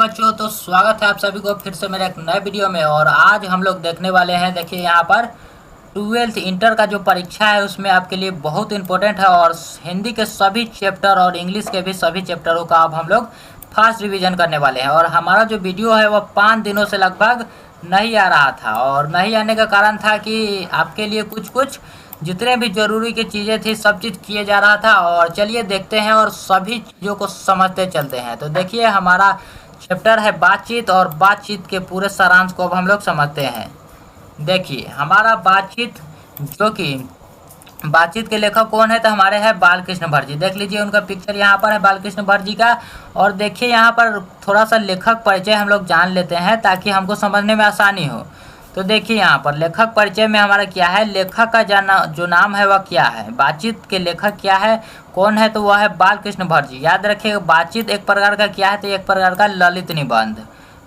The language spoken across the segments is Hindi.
बच्चों, तो स्वागत है आप सभी को फिर से मेरे एक नए वीडियो में। और आज हम लोग देखने वाले हैं, देखिए यहाँ पर 12th इंटर का जो परीक्षा है उसमें आपके लिए बहुत इंपॉर्टेंट है। और हिंदी के सभी चैप्टर और इंग्लिश के भी सभी चैप्टरों का अब हम लोग फास्ट रिवीजन करने वाले हैं। और हमारा जो वीडियो है वह 5 दिनों से लगभग नहीं आ रहा था, और नहीं आने का कारण था कि आपके लिए कुछ जितने भी जरूरी की चीज़ें थी सब चीज़ किए जा रहा था। और चलिए देखते हैं और सभी चीज़ों को समझते चलते हैं। तो देखिए हमारा चैप्टर है बातचीत, और बातचीत के पूरे सारांश को अब हम लोग समझते हैं। देखिए हमारा बातचीत, जो कि बातचीत के लेखक कौन है, तो हमारे हैं बालकृष्ण भट्ट जी। देख लीजिए उनका पिक्चर यहाँ पर है बालकृष्ण भट्ट जी का। और देखिए यहाँ पर थोड़ा सा लेखक परिचय हम लोग जान लेते हैं ताकि हमको समझने में आसानी हो। तो देखिए यहाँ पर लेखक परिचय में हमारा क्या है, लेखक का जो नाम है वह क्या है, बातचीत के लेखक क्या है, कौन है, तो वह है बालकृष्ण भट्ट जी। याद रखिएगा, बातचीत एक प्रकार का क्या है, तो एक प्रकार का ललित निबंध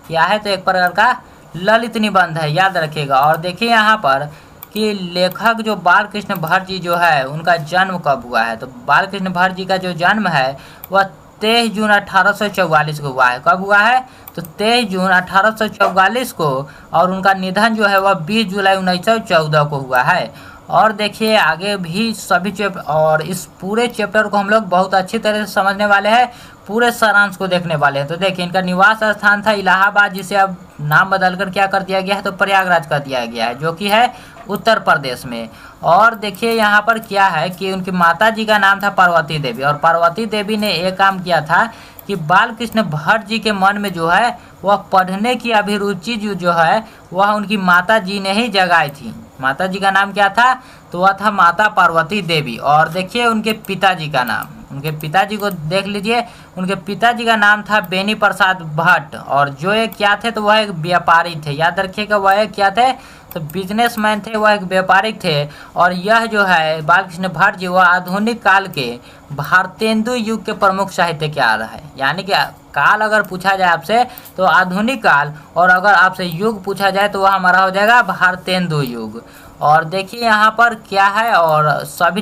क्या है, तो एक प्रकार का ललित निबंध है, याद रखिएगा। और देखिए यहाँ पर कि लेखक जो बालकृष्ण भट्ट जी जो है उनका जन्म कब हुआ है, तो बालकृष्ण भट्ट जी का जो जन्म है वह 23 जून 1844 को हुआ है। कब हुआ है, तो 23 जून 1844 को। और उनका निधन जो है वह 20 जुलाई 1914 को हुआ है। और देखिए आगे भी सभी चैप्टर, और इस पूरे चैप्टर को हम लोग बहुत अच्छी तरह से समझने वाले हैं, पूरे सारांश को देखने वाले हैं। तो देखिए इनका निवास स्थान था इलाहाबाद, जिसे अब नाम बदलकर क्या कर दिया गया है, तो प्रयागराज कर दिया गया है, जो कि है उत्तर प्रदेश में। और देखिए यहाँ पर क्या है कि उनकी माता जी का नाम था पार्वती देवी। और पार्वती देवी ने एक काम किया था कि बालकृष्ण भट्ट जी के मन में जो है वह पढ़ने की अभिरुचि जो है वह उनकी माता जी ने ही जगाई थी। माता जी का नाम क्या था, तो वह था माता पार्वती देवी। और देखिए उनके पिताजी का नाम, उनके पिताजी को देख लीजिए, उनके पिताजी का नाम था बेनी प्रसाद भट्ट। और जो एक क्या थे, तो वह एक व्यापारी थे, याद रखिएगा, वह एक क्या थे, तो बिजनेसमैन थे, वह एक व्यापारिक थे। और यह जो है बालकृष्ण भट्ट जी वह आधुनिक काल के भारतेंदु युग के प्रमुख साहित्यकार है। यानी कि काल अगर पूछा जाए आपसे तो आधुनिक काल, और अगर आपसे युग पूछा जाए तो वह हमारा हो जाएगा भारतेंदु युग। और देखिए यहाँ पर क्या है, और सभी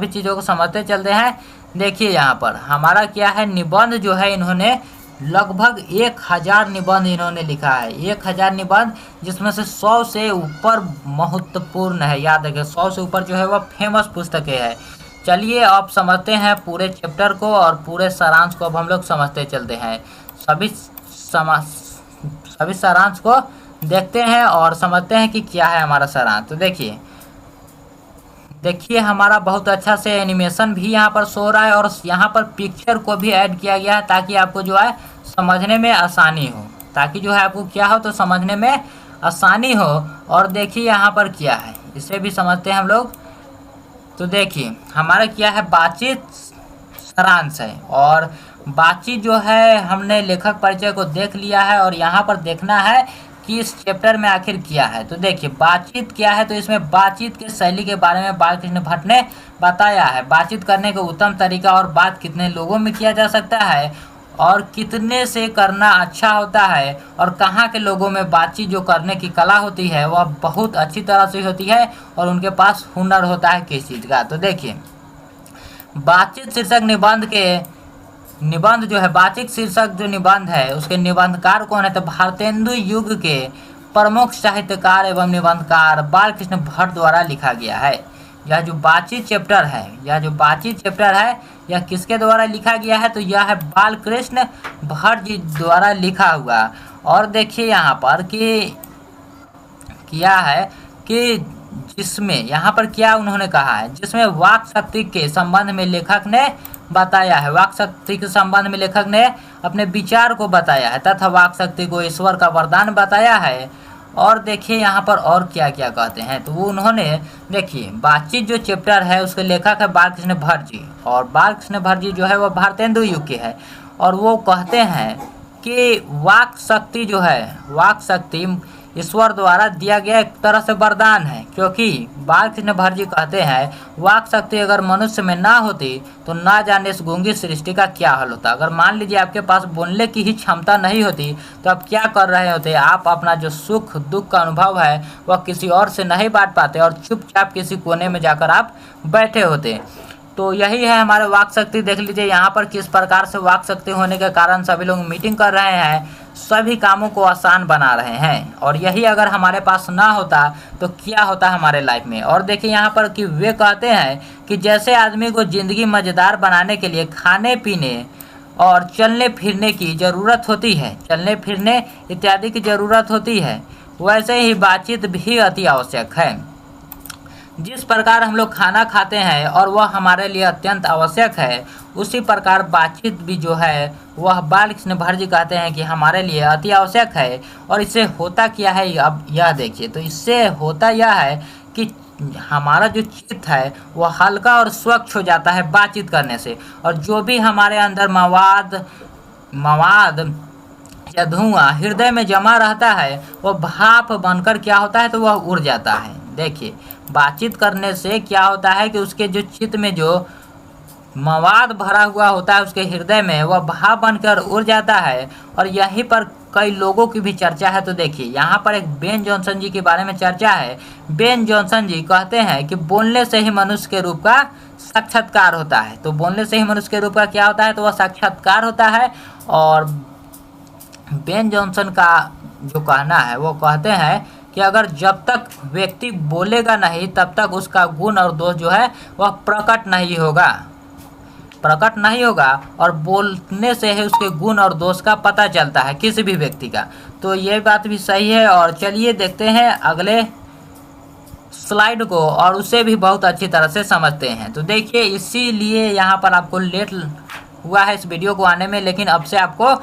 चीज़ों को समझते चलते हैं। देखिए यहाँ पर हमारा क्या है, निबंध जो है इन्होंने लगभग 1000 निबंध इन्होंने लिखा है, 1000 निबंध, जिसमें से 100 से ऊपर महत्वपूर्ण है। याद रखिए 100 से ऊपर जो है वह फेमस पुस्तकें हैं। चलिए अब समझते हैं पूरे चैप्टर को, और पूरे सारांश को अब हम लोग समझते चलते हैं। सभी सारांश को देखते हैं और समझते हैं कि क्या है हमारा सारांश। तो देखिए हमारा बहुत अच्छा से एनिमेशन भी यहाँ पर शो हो रहा है, और यहाँ पर पिक्चर को भी ऐड किया गया है ताकि आपको जो है समझने में आसानी हो, ताकि जो है आपको क्या हो, तो समझने में आसानी हो। और देखिए यहाँ पर क्या है, इसे भी समझते हैं हम लोग। तो देखिए हमारा क्या है, बातचीत सारांश है। और बातचीत जो है हमने लेखक परिचय को देख लिया है, और यहाँ पर देखना है कि इस चैप्टर में आखिर क्या है। तो देखिए बातचीत क्या है, तो इसमें बातचीत के शैली के बारे में बालकृष्ण भट्ट ने बताया है। बातचीत करने का उत्तम तरीका, और बात कितने लोगों में किया जा सकता है, और कितने से करना अच्छा होता है, और कहाँ के लोगों में बातचीत जो करने की कला होती है वह बहुत अच्छी तरह से होती है, और उनके पास हुनर होता है किस चीज़ का। तो देखिए बातचीत शीर्षक निबंध जो है, बातचीत शीर्षक जो निबंध है उसके निबंधकार कौन है, तो भारतेंदु युग के प्रमुख साहित्यकार एवं निबंधकार बालकृष्ण भट्ट द्वारा लिखा गया है। यह जो बातचीत चैप्टर है यह किसके द्वारा लिखा गया है, तो यह है बालकृष्ण भट्ट जी द्वारा लिखा हुआ। और देखिए यहाँ पर कि क्या है कि जिसमें यहाँ पर क्या उन्होंने कहा है, जिसमें वाक शक्ति के संबंध में लेखक ने बताया है, वाक शक्ति के संबंध में लेखक ने अपने विचार को बताया है, तथा वाक शक्ति को ईश्वर का वरदान बताया है। और देखिए यहाँ पर और क्या क्या कहते हैं, तो वो उन्होंने, देखिए बातचीत जो चैप्टर है उसके लेखक है बालकृष्ण भट्ट जी, और बालकृष्ण भट्ट जी जो है वह भारतेंदु युग के है। और वो कहते हैं कि वाक शक्ति जो है, वाक शक्ति ईश्वर द्वारा दिया गया एक तरह से वरदान है, क्योंकि बालकृष्ण भट्ट जी कहते हैं वाक शक्ति अगर मनुष्य में ना होती तो ना जाने इस गूंगी सृष्टि का क्या हाल होता। अगर मान लीजिए आपके पास बोलने की ही क्षमता नहीं होती तो आप क्या कर रहे होते, आप अपना जो सुख दुख का अनुभव है वह किसी और से नहीं बांट पाते, और चुपचाप किसी कोने में जाकर आप बैठे होते। तो यही है हमारे वाक शक्ति। देख लीजिए यहाँ पर किस प्रकार से वाक शक्ति होने के कारण सभी लोग मीटिंग कर रहे हैं। सभी कामों को आसान बना रहे हैं। और यही अगर हमारे पास ना होता तो क्या होता हमारे लाइफ में। और देखिए यहाँ पर कि वे कहते हैं कि जैसे आदमी को ज़िंदगी मज़ेदार बनाने के लिए खाने पीने और चलने फिरने की ज़रूरत होती है, चलने फिरने इत्यादि की ज़रूरत होती है, वैसे ही बातचीत भी अति आवश्यक है। जिस प्रकार हम लोग खाना खाते हैं और वह हमारे लिए अत्यंत आवश्यक है, उसी प्रकार बातचीत भी जो है वह बालकृष्ण भट्ट जी कहते हैं कि हमारे लिए अति आवश्यक है। और इससे होता क्या है अब यह देखिए, तो इससे होता यह है कि हमारा जो चित्त है वह हल्का और स्वच्छ हो जाता है बातचीत करने से। और जो भी हमारे अंदर मवाद या धुआं हृदय में जमा रहता है वह भाप बनकर क्या होता है, तो वह उड़ जाता है। देखिए बातचीत करने से क्या होता है कि उसके जो चित्त में जो मवाद भरा हुआ होता है उसके हृदय में, वह भाप बनकर उड़ जाता है। और यहीं पर कई लोगों की भी चर्चा है। तो देखिए यहाँ पर एक बेन जॉनसन जी के बारे में चर्चा है। बेन जॉनसन जी कहते हैं कि बोलने से ही मनुष्य के रूप का साक्षात्कार होता है। तो बोलने से ही मनुष्य के रूप का क्या होता है, तो वह साक्षात्कार होता है। और बेन जॉनसन का जो कहना है वो कहते हैं कि अगर जब तक व्यक्ति बोलेगा नहीं तब तक उसका गुण और दोष जो है वह प्रकट नहीं होगा। और बोलने से ही उसके गुण और दोष का पता चलता है किसी भी व्यक्ति का। तो ये बात भी सही है। और चलिए देखते हैं अगले स्लाइड को और उसे भी बहुत अच्छी तरह से समझते हैं। तो देखिए इसीलिए यहाँ पर आपको लेट हुआ है इस वीडियो को आने में, लेकिन अब से आपको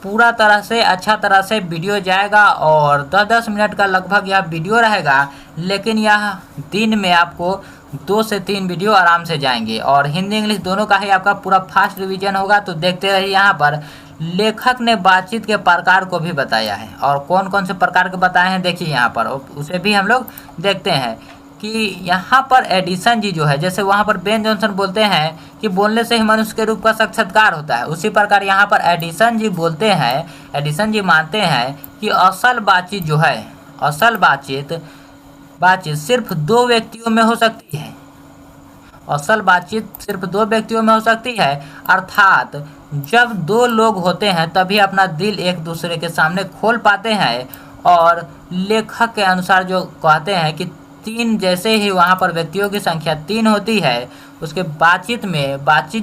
पूरा तरह से अच्छा तरह से वीडियो जाएगा। और 10-10 मिनट का लगभग यह वीडियो रहेगा, लेकिन यह दिन में आपको 2 से 3 वीडियो आराम से जाएंगे। और हिंदी इंग्लिश दोनों का ही आपका पूरा फास्ट रिवीजन होगा। तो देखते रहिए। यहाँ पर लेखक ने बातचीत के प्रकार को भी बताया है, और कौन कौन से प्रकार के बताए हैं देखिए यहाँ पर, उसे भी हम लोग देखते हैं। कि यहाँ पर एडिसन जी जो है, जैसे वहाँ पर बेन जॉनसन बोलते हैं कि बोलने से ही मनुष्य के रूप का साक्षात्कार होता है, उसी प्रकार यहाँ पर एडिसन जी बोलते हैं, एडिसन जी मानते हैं कि असल बातचीत जो है, असल बातचीत सिर्फ 2 व्यक्तियों में हो सकती है। असल बातचीत सिर्फ 2 व्यक्तियों में हो सकती है, अर्थात जब 2 लोग होते हैं तभी अपना दिल एक दूसरे के सामने खोल पाते हैं। और लेखक के अनुसार जो कहते हैं कि 3 जैसे ही वहाँ पर व्यक्तियों की संख्या 3 होती है, उसके बातचीत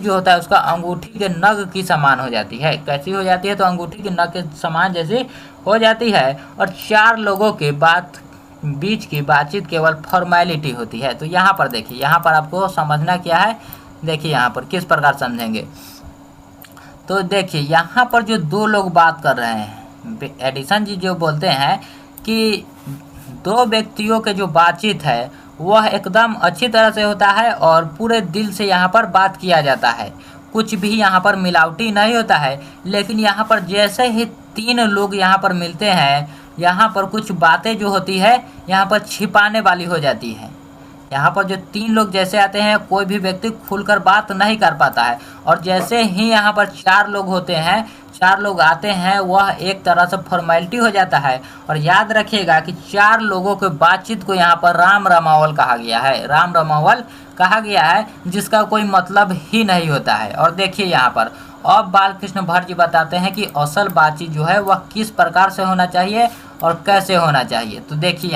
जो होता है उसका अंगूठी के नग की समान हो जाती है। कैसी हो जाती है, तो अंगूठी के नग के समान जैसी हो जाती है। और 4 लोगों के बीच की बातचीत केवल फॉर्मेलिटी होती है। तो यहाँ पर देखिए, यहाँ पर आपको समझना क्या है, देखिए यहाँ पर किस प्रकार समझेंगे। तो देखिए यहाँ पर जो 2 लोग बात कर रहे हैं, एडिसन जी जो बोलते हैं कि 2 व्यक्तियों के जो बातचीत है वह एकदम अच्छी तरह से होता है और पूरे दिल से यहाँ पर बात किया जाता है, कुछ भी यहाँ पर मिलावटी नहीं होता है। लेकिन यहाँ पर जैसे ही 3 लोग यहाँ पर मिलते हैं, यहाँ पर कुछ बातें जो होती है यहाँ पर छिपाने वाली हो जाती है। यहाँ पर जो 3 लोग जैसे आते हैं, कोई भी व्यक्ति खुलकर बात नहीं कर पाता है। और जैसे ही यहाँ पर 4 लोग होते हैं, 4 लोग आते हैं, वह एक तरह से फॉर्मेलिटी हो जाता है। और याद रखिएगा कि 4 लोगों के बातचीत को यहाँ पर राम रमावल कहा गया है, राम रमावल कहा गया है, जिसका कोई मतलब ही नहीं होता है। और देखिए यहाँ पर अब बालकृष्ण भट्ट जी बताते हैं कि असल बातचीत जो है वह किस प्रकार से होना चाहिए और कैसे होना चाहिए। तो देखिए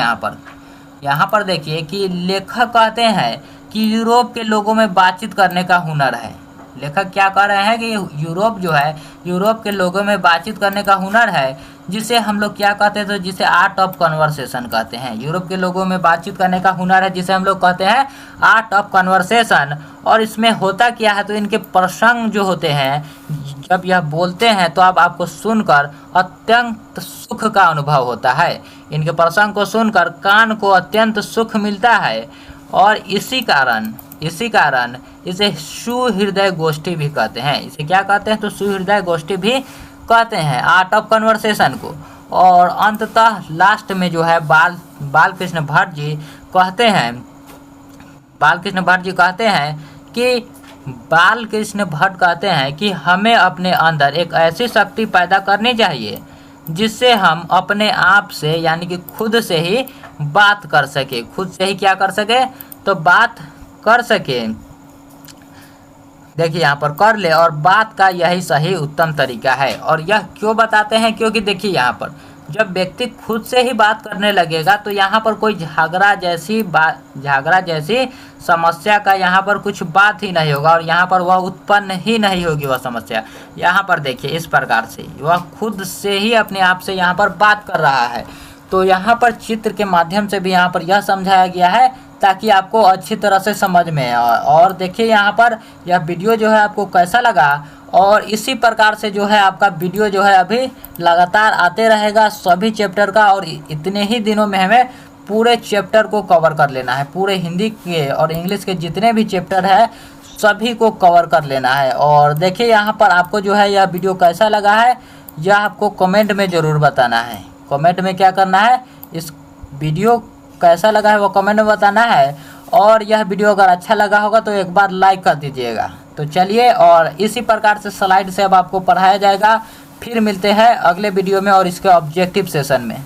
यहाँ पर देखिए कि लेखक कहते हैं कि यूरोप के लोगों में बातचीत करने का हुनर है। लेखक क्या कह रहे हैं कि यूरोप जो है, यूरोप के लोगों में बातचीत करने का हुनर है, जिसे हम लोग क्या कहते हैं, तो जिसे आर्ट ऑफ कन्वर्सेशन कहते हैं। यूरोप के लोगों में बातचीत करने का हुनर है जिसे हम लोग कहते हैं आर्ट ऑफ कन्वर्सेशन। और इसमें होता क्या है, तो इनके प्रसंग जो होते हैं, जब यह बोलते हैं तो अब आपको सुनकर अत्यंत सुख का अनुभव होता है। इनके प्रसंग को सुनकर कान को अत्यंत सुख मिलता है। और इसी कारण इसे सुहृदय गोष्ठी भी कहते हैं। इसे क्या कहते हैं, तो सुहृदय गोष्ठी भी कहते हैं आर्ट ऑफ कन्वर्सेशन को। और अंततः लास्ट में जो है बालकृष्ण भट्ट जी कहते हैं कि हमें अपने अंदर एक ऐसी शक्ति पैदा करनी चाहिए जिससे हम अपने आप से, यानी कि खुद से ही बात कर सके। खुद से ही क्या कर सके, तो बात कर सके। देखिए यहाँ पर कर ले, और बात का यही सही उत्तम तरीका है। और यह क्यों बताते हैं, क्योंकि देखिए यहाँ पर जब व्यक्ति खुद से ही बात करने लगेगा तो यहाँ पर कोई झगड़ा जैसी समस्या का यहाँ पर कुछ बात ही नहीं होगा, और यहाँ पर वह उत्पन्न ही नहीं होगी वह समस्या। यहाँ पर देखिए इस प्रकार से वह खुद से ही अपने आप से यहाँ पर बात कर रहा है। तो यहाँ पर चित्र के माध्यम से भी यहाँ पर यह समझाया गया है ताकि आपको अच्छी तरह से समझ में आए। और देखिए यहाँ पर यह वीडियो जो है आपको कैसा लगा, और इसी प्रकार से जो है आपका वीडियो जो है अभी लगातार आते रहेगा सभी चैप्टर का। और इतने ही दिनों में हमें पूरे चैप्टर को कवर कर लेना है, पूरे हिंदी के और इंग्लिश के जितने भी चैप्टर है सभी को कवर कर लेना है। और देखिए यहाँ पर आपको जो है यह वीडियो कैसा लगा है यह आपको कमेंट में ज़रूर बताना है। कमेंट में क्या करना है, इस वीडियो कैसा लगा है वो कमेंट में बताना है। और यह वीडियो अगर अच्छा लगा होगा तो एक बार लाइक कर दीजिएगा। तो चलिए, और इसी प्रकार से स्लाइड से अब आपको पढ़ाया जाएगा। फिर मिलते हैं अगले वीडियो में और इसके ऑब्जेक्टिव सेशन में।